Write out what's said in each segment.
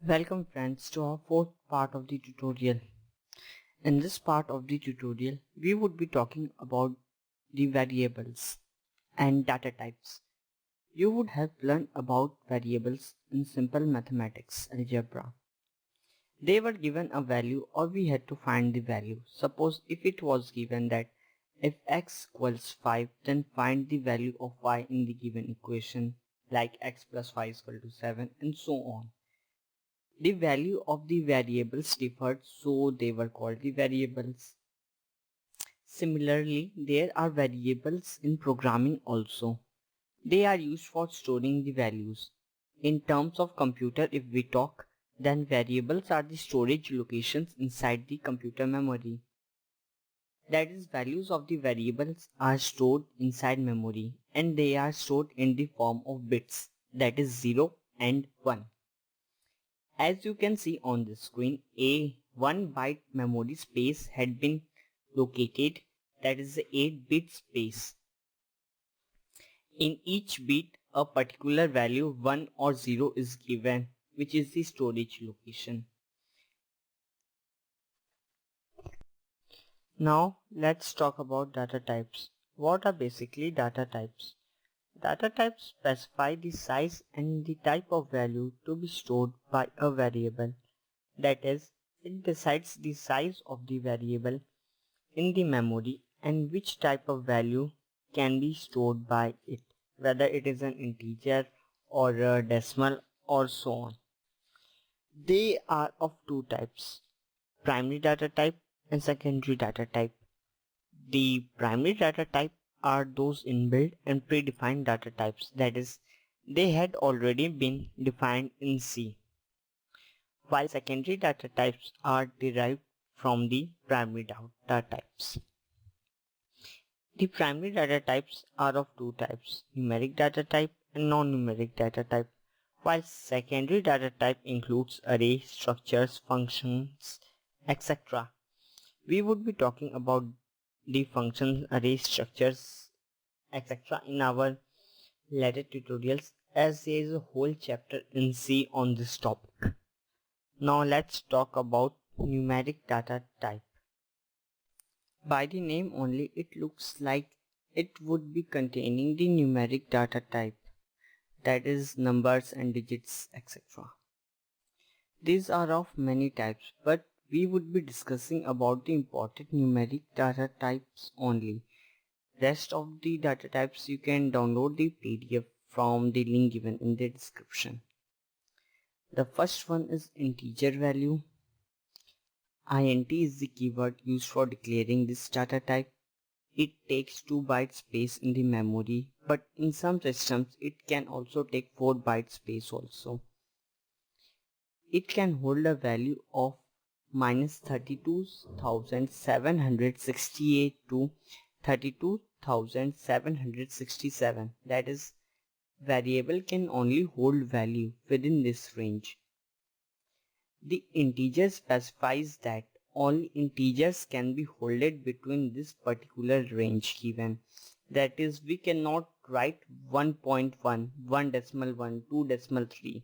Welcome friends to our fourth part of the tutorial. In this part of the tutorial, we would be talking about the variables and data types. You would have learned about variables in simple mathematics algebra. They were given a value or we had to find the value. Suppose if it was given that if x equals 5, then find the value of y in the given equation, like x plus y is equal to 7 and so on. The value of the variables differed, so they were called the variables. Similarly, there are variables in programming also. They are used for storing the values. In terms of computer, if we talk, then variables are the storage locations inside the computer memory. That is, values of the variables are stored inside memory and they are stored in the form of bits, that is 0 and 1. As you can see on the screen, a 1 byte memory space had been located, that is the 8-bit space. In each bit, a particular value 1 or 0 is given, which is the storage location. Now let's talk about data types. What are basically data types? Data types specify the size and the type of value to be stored by a variable. That is, it decides the size of the variable in the memory and which type of value can be stored by it, whether it is an integer or a decimal or so on. They are of two types, primary data type and secondary data type. The primary data type are those inbuilt and predefined data types, that is, they had already been defined in C, while secondary data types are derived from the primary data types. The primary data types are of two types, numeric data type and non-numeric data type, while secondary data type includes array, structures, functions, etc. We would be talking about the functions, array, structures, etc. in our later tutorials, as there is a whole chapter in C on this topic. Now let's talk about numeric data type. By the name only, it looks like it would be containing the numeric data type, that is numbers and digits, etc. These are of many types, but we would be discussing about the important numeric data types only. Rest of the data types you can download the PDF from the link given in the description. The first one is integer value. Int is the keyword used for declaring this data type. It takes 2 byte space in the memory, but in some systems it can also take 4 byte space also. It can hold a value of -32,768 to 32,767. That is, variable can only hold value within this range. The integer specifies that only integers can be holded between this particular range given. That is, we cannot write 1.1, 1.1, 2.3.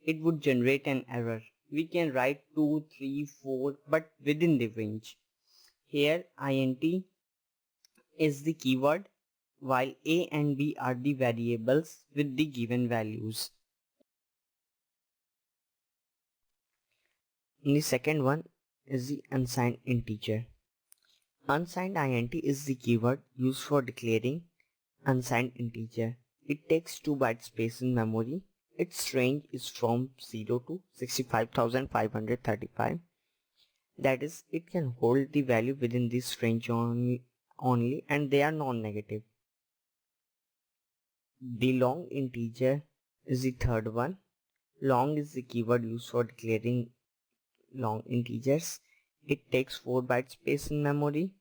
It would generate an error. We can write 2, 3, 4, but within the range. Here int is the keyword, while a and b are the variables with the given values. And the second one is the unsigned integer. Unsigned int is the keyword used for declaring unsigned integer. It takes 2 byte space in memory. Its range is from 0 to 65,535. That is, it can hold the value within this range only and they are non-negative. The long integer is the third one. Long is the keyword used for declaring long integers. It takes 4 byte space in memory.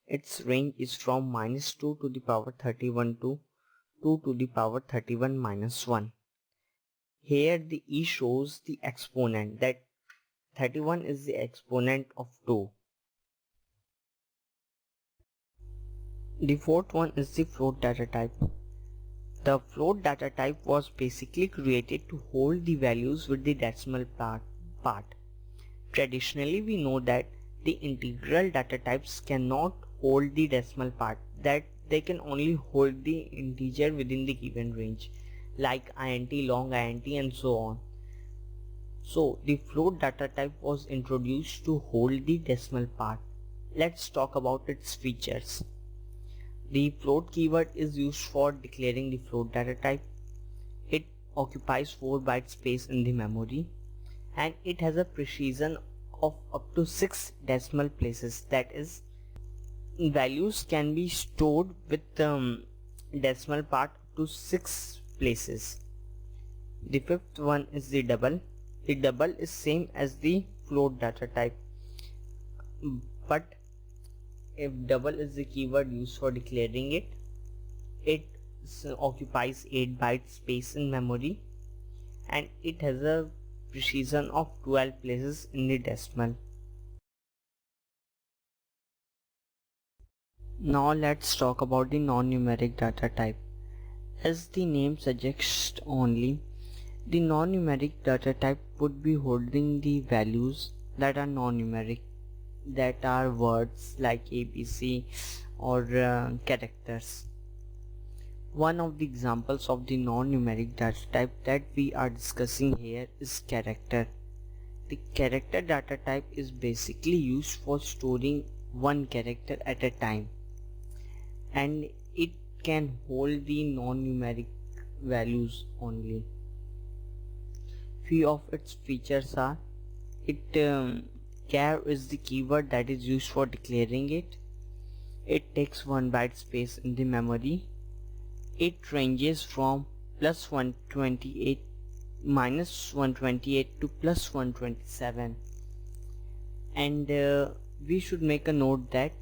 Its range is from -2 to the power 31 to 2 to the power 31 minus 1. Here the e shows the exponent, that 31 is the exponent of 2. The fourth one is the float data type. The float data type was basically created to hold the values with the decimal part. Traditionally, we know that the integral data types cannot hold the decimal part, that they can only hold the integer within the given range, like int, long int, and so on. So the float data type was introduced to hold the decimal part. Let's talk about its features. The float keyword is used for declaring the float data type. It occupies 4 byte space in the memory, and it has a precision of up to 6 decimal places. That is, values can be stored with decimal part to 6 places. The fifth one is the double. The double is same as the float data type, but if double is the keyword used for declaring it, it occupies 8 byte space in memory, and it has a precision of 12 places in the decimal. Now let's talk about the non-numeric data type. As the name suggests only, the non-numeric data type would be holding the values that are non-numeric, that are words like ABC or characters. One of the examples of the non-numeric data type that we are discussing here is character. The character data type is basically used for storing one character at a time, and it can hold the non-numeric values only. Few of its features are: char is the keyword that is used for declaring it. It takes 1 byte space in the memory. It ranges from plus 128 minus 128 to plus 127, and we should make a note that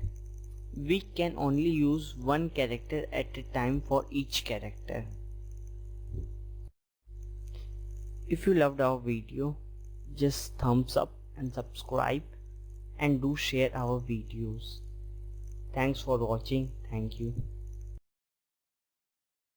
we can only use one character at a time for each character. If you loved our video, just thumbs up and subscribe, and do share our videos. Thanks for watching. Thank you.